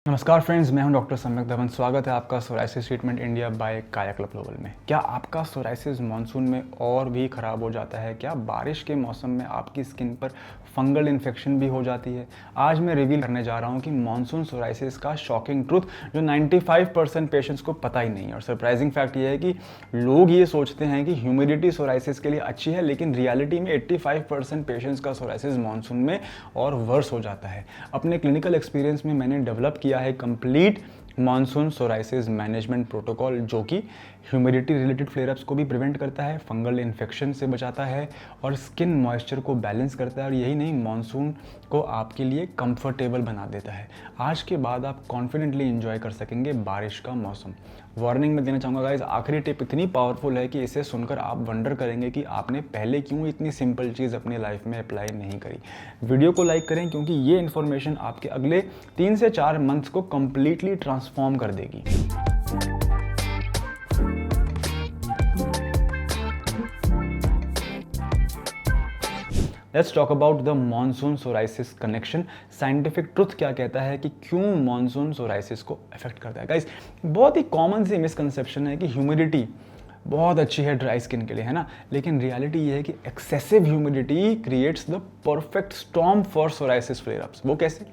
नमस्कार फ्रेंड्स, मैं हूं डॉक्टर सम्यक धवन। स्वागत है आपका सोराइसिस ट्रीटमेंट इंडिया बाय काया क्लब ग्लोबल में। क्या आपका सोराइसिस मानसून में और भी ख़राब हो जाता है? क्या बारिश के मौसम में आपकी स्किन पर फंगल इन्फेक्शन भी हो जाती है? आज मैं रिवील करने जा रहा हूं कि मानसून सोराइसिस का शॉकिंग ट्रुथ जो 95% पेशेंट्स को पता ही नहीं है। और सरप्राइजिंग फैक्ट ये है कि लोग ये सोचते हैं कि ह्यूमिडिटी सोराइसिस के लिए अच्छी है, लेकिन रियलिटी में 85% पेशेंट्स का सोराइसिस मानसून में और वर्स हो जाता है। अपने क्लिनिकल एक्सपीरियंस में मैंने डेवलप किया है complete monsoon psoriasis management protocol, जो कि ह्यूमिडिटी रिलेटेड फ्लेयरअप्स को भी प्रिवेंट करता है, फंगल इन्फेक्शन से बचाता है और स्किन मॉइस्चर को बैलेंस करता है। और यही नहीं, मानसून को आपके लिए कंफर्टेबल बना देता है। आज के बाद आप कॉन्फिडेंटली एंजॉय कर सकेंगे बारिश का मौसम। वार्निंग में देना चाहूँगा गाइस, आखिरी टिप इतनी पावरफुल है कि इसे सुनकर आप वंडर करेंगे कि आपने पहले क्यों इतनी सिंपल चीज़ अपनी लाइफ में अप्लाई नहीं करी। वीडियो को लाइक करें क्योंकि ये इन्फॉर्मेशन आपके अगले 3 से 4 मंथ्स को कंप्लीटली ट्रांसफॉर्म कर देगी। Let's talk about the monsoon psoriasis connection. Scientific truth क्या कहता है कि क्यों मानसून सोराइसिस को अफेक्ट करता है। गाइस, बहुत ही कॉमन सी मिसकंसेप्शन है कि ह्यूमिडिटी बहुत अच्छी है ड्राई स्किन के लिए, है ना, लेकिन रियलिटी ये है कि excessive humidity creates the perfect storm for psoriasis flare ups. वो कैसे?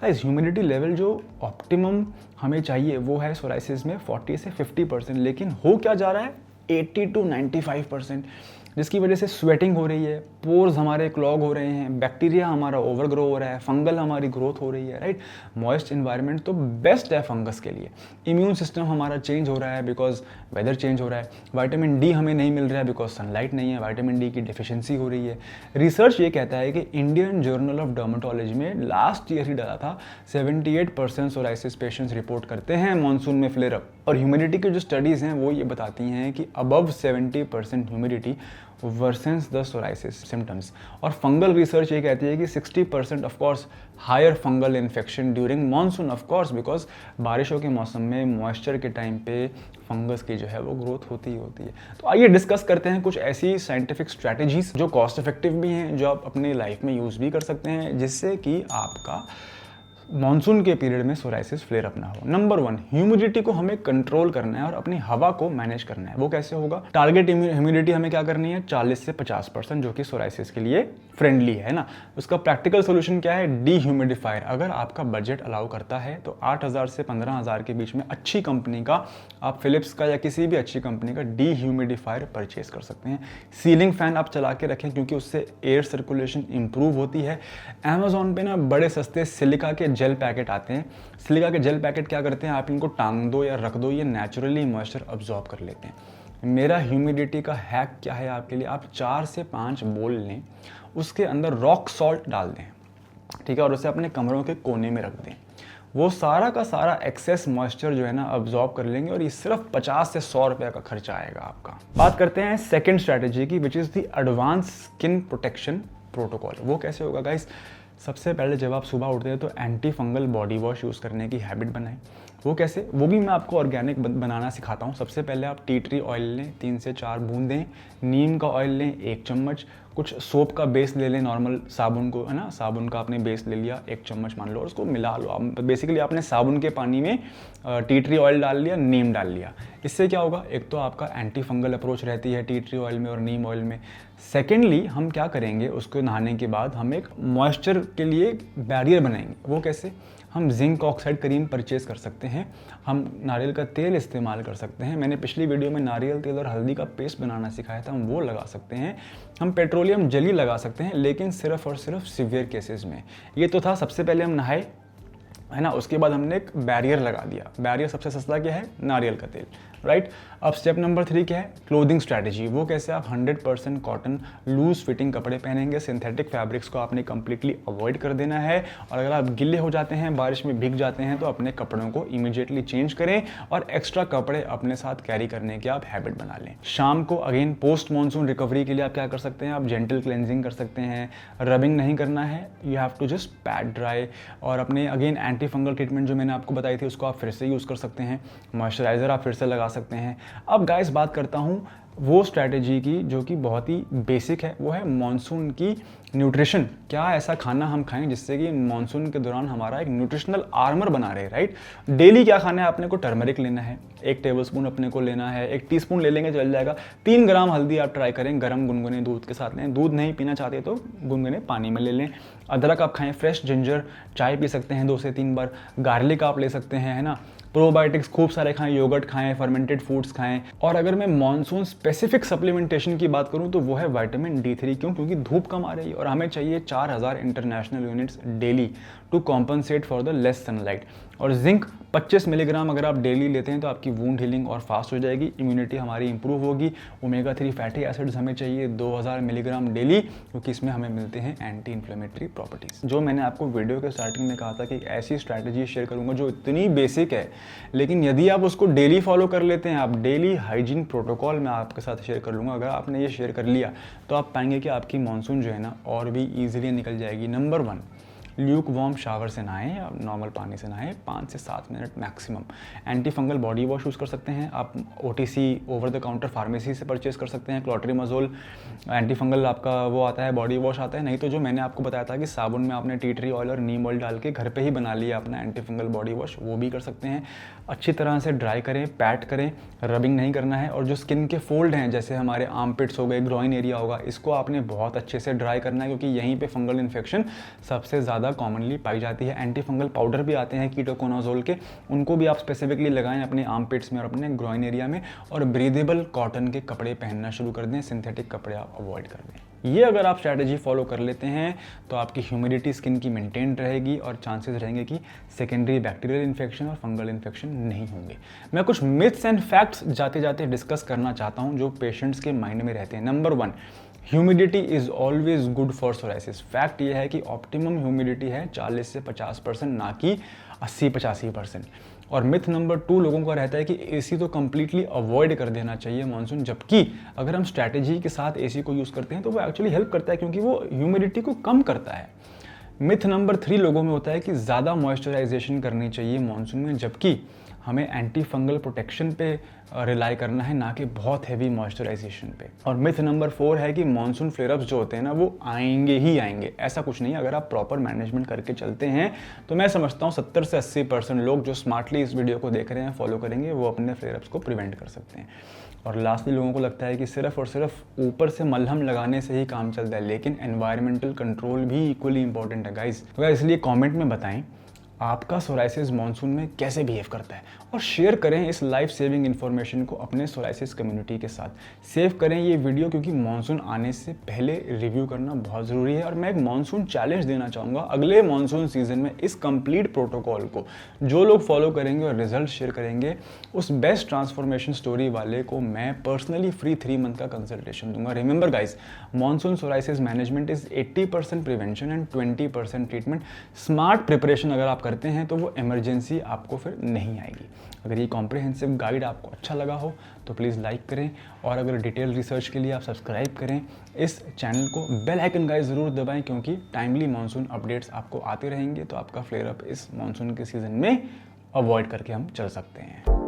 गाइस, ह्यूमिडिटी लेवल जो ऑप्टिमम हमें चाहिए वो है सोराइसिस में 40 से 50%, लेकिन हो क्या जा रहा है 80 to 95%, जिसकी वजह से स्वेटिंग हो रही है, पोर्स हमारे क्लॉग हो रहे हैं, बैक्टीरिया हमारा ओवरग्रो हो रहा है, फंगल हमारी ग्रोथ हो रही है, राइट। मॉइस्ट इन्वायरमेंट तो बेस्ट है फंगस के लिए। इम्यून सिस्टम हमारा चेंज हो रहा है बिकॉज वेदर चेंज हो रहा है। विटामिन डी हमें नहीं मिल रहा है बिकॉज सनलाइट नहीं है, विटामिन डी की डिफिशियंसी हो रही है। रिसर्च ये कहता है कि इंडियन जर्नल ऑफ डर्मेटोलॉजी में लास्ट ईयर ही डाला था 78% सोराइसिस पेशेंट्स रिपोर्ट करते हैं मानसून में फ्लेयर अप। और ह्यूमिडिटी की जो स्टडीज़ हैं वो ये बताती हैं कि above 70% humidity worsens the psoriasis symptoms. और फंगल रिसर्च ये कहती है कि 60% of course higher fungal infection during monsoon, of course because बारिशों के मौसम में मॉइस्चर के टाइम पे फंगस की जो है वो ग्रोथ होती ही होती है। तो आइए डिस्कस करते हैं कुछ ऐसी साइंटिफिक स्ट्रैटेजीज जो कॉस्ट इफेक्टिव भी हैं, जो आप अपनी लाइफ में यूज़ भी कर सकते हैं, जिससे कि आपका मानसून के पीरियड में सोराइसिस फ्लेयर अप ना हो। नंबर 1, ह्यूमिडिटी को हमें कंट्रोल करना है और अपनी हवा को मैनेज करना है। वो कैसे होगा? टारगेट ह्यूमिडिटी हमें क्या करनी है? 40 से 50%, जो कि सोराइसिस के लिए फ्रेंडली है ना। उसका प्रैक्टिकल सोल्यूशन क्या है? डीह्यूमिडिफायर। अगर आपका बजट अलाउ करता है तो 8,000 से 15,000 के बीच में अच्छी कंपनी का, आप फिलिप्स का या किसी भी अच्छी कंपनी का डीह्यूमिडिफायर परचेज कर सकते हैं। सीलिंग फैन आप चला के रखें क्योंकि उससे एयर सर्कुलेशन इंप्रूव होती है। अमेजोन पे ना बड़े सस्ते सिलिका के जेल पैकेट आते हैं। सिलिका के जेल पैकेट क्या करते हैं, आप इनको टांग दो या रख दो, ये नेचुरली मॉइस्चर अब्जॉर्ब कर लेते हैं। मेरा ह्यूमिडिटी का हैक क्या है आपके लिए? आप 4 से 5 बोल लें, उसके अंदर रॉक सॉल्ट डाल दें, ठीक है, और उसे अपने कमरों के कोने में रख दें। वो सारा का सारा एक्सेस मॉइस्चर जो है ना अब्जॉर्ब कर लेंगे और ये सिर्फ 50 से 100 रुपये का खर्चा आएगा आपका। बात करते हैं सेकेंड स्ट्रैटेजी की, which is the advance skin protection protocol. वो कैसे होगा गाइस? सबसे पहले जब आप सुबह उठते हैं तो anti fungal body wash use करने की हैबिट बनाएं। वो कैसे? वो भी मैं आपको ऑर्गेनिक बनाना सिखाता हूँ। सबसे पहले आप टी ट्री ऑयल लें 3 से 4 बूंदें, नीम का ऑयल लें 1 चम्मच, कुछ सोप का बेस ले लें, नॉर्मल साबुन को, है ना, साबुन का आपने बेस ले लिया 1 चम्मच मान लो, और उसको मिला लो। बेसिकली आपने साबुन के पानी में टी ट्री ऑयल डाल लिया, नीम डाल लिया। इससे क्या होगा? एक तो आपका एंटी फंगल अप्रोच रहती है टी ट्री ऑयल में और नीम ऑयल में। सेकेंडली हम क्या करेंगे, उसको नहाने के बाद हम एक मॉइस्चर के लिए बैरियर बनाएंगे। वो कैसे? हम जिंक ऑक्साइड क्रीम परचेज कर सकते हैं, हम नारियल का तेल इस्तेमाल कर सकते हैं। मैंने पिछली वीडियो में नारियल तेल और हल्दी का पेस्ट बनाना सिखाया था, हम वो लगा सकते हैं। हम पेट्रोलियम जेली लगा सकते हैं, लेकिन सिर्फ और सिर्फ सीवियर केसेस में। ये तो था सबसे पहले हम नहाए, है ना, उसके बाद हमने एक बैरियर लगा दिया। बैरियर सबसे सस्ता क्या है? नारियल का तेल, राइट। अब स्टेप नंबर 3 क्या है? Clothing strategy. वो कैसे? आप 100% कॉटन लूज फिटिंग कपड़े पहनेंगे। सिंथेटिक फैब्रिक्स को आपने कंप्लीटली अवॉइड कर देना है। और अगर आप गिले हो जाते हैं, बारिश में भीग जाते हैं, तो अपने कपड़ों को इमीडिएटली चेंज करें और एक्स्ट्रा कपड़े अपने साथ कैरी करने की आप हैबिट बना लें। शाम को अगेन पोस्ट मानसून रिकवरी के लिए आप क्या कर सकते हैं? आप जेंटल क्लेंजिंग कर सकते हैं, रबिंग नहीं करना है, you have to just pat dry. और अपने अगेन एंटी फंगल ट्रीटमेंट जो मैंने आपको बताई थी उसको आप फिर से यूज़ कर सकते हैं। मॉइस्चराइज़र आप फिर से लगा सकते हैं। अब गाइस बात करता हूँ वो स्ट्रैटेजी की जो कि बहुत ही बेसिक है, वो है मॉनसून की न्यूट्रिशन। क्या ऐसा खाना हम खाएं जिससे कि मॉनसून के दौरान हमारा एक न्यूट्रिशनल आर्मर बना रहे, राइट। डेली क्या खाना है, अपने को टर्मरिक लेना है, 1 टेबलस्पून अपने को लेना है, 1 टीस्पून ले लेंगे चल जाएगा। 3 ग्राम हल्दी आप ट्राई करें, गर्म गुनगुने दूध के साथ लें। दूध नहीं पीना चाहते तो गुनगुने पानी में ले लें। अदरक आप खाएं, फ्रेश जिंजर चाय पी सकते हैं 2 से 3 बार। गार्लिक आप ले सकते हैं, है ना। प्रोबायोटिक्स खूब सारे खाएं, योगर्ट खाएं, फर्मेंटेड फूड्स खाएं। और अगर मैं मॉनसून स्पेसिफिक सप्लीमेंटेशन की बात करूं तो वो है विटामिन D3। क्यों? क्योंकि धूप कम आ रही है और हमें चाहिए 4000 international units daily to compensate for the less sunlight. और जिंक 25 मिलीग्राम अगर आप डेली लेते हैं तो आपकी वूंड हीलिंग और फास्ट हो जाएगी, इम्यूनिटी हमारी इंप्रूव होगी। ओमेगा 3 फैटी एसिड्स हमें चाहिए 2000 मिलीग्राम डेली, क्योंकि इसमें हमें मिलते हैं एंटी इन्फ्लेमेटरी प्रॉपर्टीज़। जो मैंने आपको वीडियो के स्टार्टिंग में कहा था कि ऐसी स्ट्रैटेजी शेयर करूंगा जो इतनी बेसिक है, लेकिन यदि आप उसको डेली फॉलो कर लेते हैं, आप डेली हाइजीन प्रोटोकॉल मैं आपके साथ शेयर कर लूँगा, अगर आपने ये शेयर कर लिया तो आप पाएंगे कि आपकी मॉनसून जो है ना और भी ईजिली निकल जाएगी। नंबर 1, ल्यूक वार्म शावर से नहाएं या नॉर्मल पानी से नहाएं 5 से 7 minute maximum. Anti fungal body wash use कर सकते हैं आप, OTC over the counter pharmacy से परचेज कर सकते हैं। क्लोट्रिमाजोल एंटी फंगल आपका वो आता है, बॉडी वॉश आता है। नहीं तो जो मैंने आपको बताया था कि साबुन में आपने टी ट्री ऑयल और नीम ऑयल डाल के घर पे ही बना लिया अपना एंटी फंगल बॉडी वॉश, वो भी कर सकते हैं। अच्छी तरह से ड्राई करें, पैट करें, रबिंग नहीं करना है। और जो स्किन के फोल्ड हैं, जैसे हमारे आर्मपिट्स हो गए, ग्रॉइन एरिया होगा, इसको आपने बहुत अच्छे से ड्राई करना है, क्योंकि यहीं पे फंगल इन्फेक्शन सबसे ज़्यादा कॉमनली पाई जाती है। एंटी फंगल पाउडर भी आते हैं कीटोकोनाजोल के, उनको भी आप स्पेसिफिकली लगाएं अपने आर्मपिट्स में और अपने ग्रॉइन एरिया में। और ब्रीदेबल कॉटन के कपड़े पहनना शुरू कर दें, सिंथेटिक कपड़े आप अवॉइड कर दें। ये अगर आप स्ट्रैटेजी फॉलो कर लेते हैं तो आपकी ह्यूमिडिटी स्किन की मेंटेन रहेगी और चांसेस रहेंगे कि सेकेंडरी बैक्टीरियल इन्फेक्शन और फंगल इन्फेक्शन नहीं होंगे। मैं कुछ मिथ्स एंड फैक्ट्स जाते जाते डिस्कस करना चाहता हूं जो पेशेंट्स के माइंड में रहते हैं। Number 1, humidity is always good for psoriasis. Fact ये है कि ऑप्टिमम ह्यूमिडिटी है 40 से 50%, ना कि 80-85%। और मिथ नंबर 2 लोगों का रहता है कि एसी तो कंप्लीटली अवॉइड कर देना चाहिए मॉनसून, जबकि अगर हम स्ट्रैटेजी के साथ एसी को यूज़ करते हैं तो वो एक्चुअली हेल्प करता है, क्योंकि वो ह्यूमिडिटी को कम करता है। मिथ नंबर 3 लोगों में होता है कि ज़्यादा मॉइस्चराइजेशन करनी चाहिए मॉनसून में, जबकि हमें एंटी फंगल प्रोटेक्शन पे रिलाई करना है, ना कि बहुत हैवी मॉइस्चराइजेशन पे। और मिथ नंबर 4 है कि मॉनसून फ्लेयरअप्स जो होते हैं ना वो आएंगे ही आएंगे, ऐसा कुछ नहीं है। अगर आप प्रॉपर मैनेजमेंट करके चलते हैं तो मैं समझता हूँ 70 से 80% लोग जो स्मार्टली इस वीडियो को देख रहे हैं, फॉलो करेंगे, वो अपने फ्लेयरअप्स को प्रिवेंट कर सकते हैं। और लास्टली लोगों को लगता है कि सिर्फ और सिर्फ ऊपर से मलहम लगाने से ही काम चलता है, लेकिन एनवायरमेंटल कंट्रोल भी इक्वली इंपॉर्टेंट है गाइज। तो इसलिए कमेंट में बताएं आपका सोराइसिस मॉनसून में कैसे बिहेव करता है, और शेयर करें इस लाइफ सेविंग इन्फॉर्मेशन को अपने सोराइसिस कम्युनिटी के साथ। सेव करें ये वीडियो, क्योंकि मॉनसून आने से पहले रिव्यू करना बहुत ज़रूरी है। और मैं एक मॉनसून चैलेंज देना चाहूँगा, अगले मॉनसून सीजन में इस कंप्लीट प्रोटोकॉल को जो लोग फॉलो करेंगे और रिजल्ट शेयर करेंगे, उस बेस्ट ट्रांसफॉर्मेशन स्टोरी वाले को मैं पर्सनली फ्री 3 मंथ का कंसल्टेशन दूंगा। Remember guys, monsoon psoriasis management is 80% prevention and 20% treatment. Smart preparation अगर आप करते हैं तो वो इमरजेंसी आपको फिर नहीं आएगी। अगर ये कॉम्प्रिहेंसिव गाइड आपको अच्छा लगा हो तो प्लीज़ लाइक करें, और अगर डिटेल रिसर्च के लिए आप सब्सक्राइब करें इस चैनल को। बेल आइकन गाइस ज़रूर दबाएं, क्योंकि टाइमली मॉनसून अपडेट्स आपको आते रहेंगे, तो आपका फ्लेयर अप इस मॉनसून के सीज़न में अवॉइड करके हम चल सकते हैं।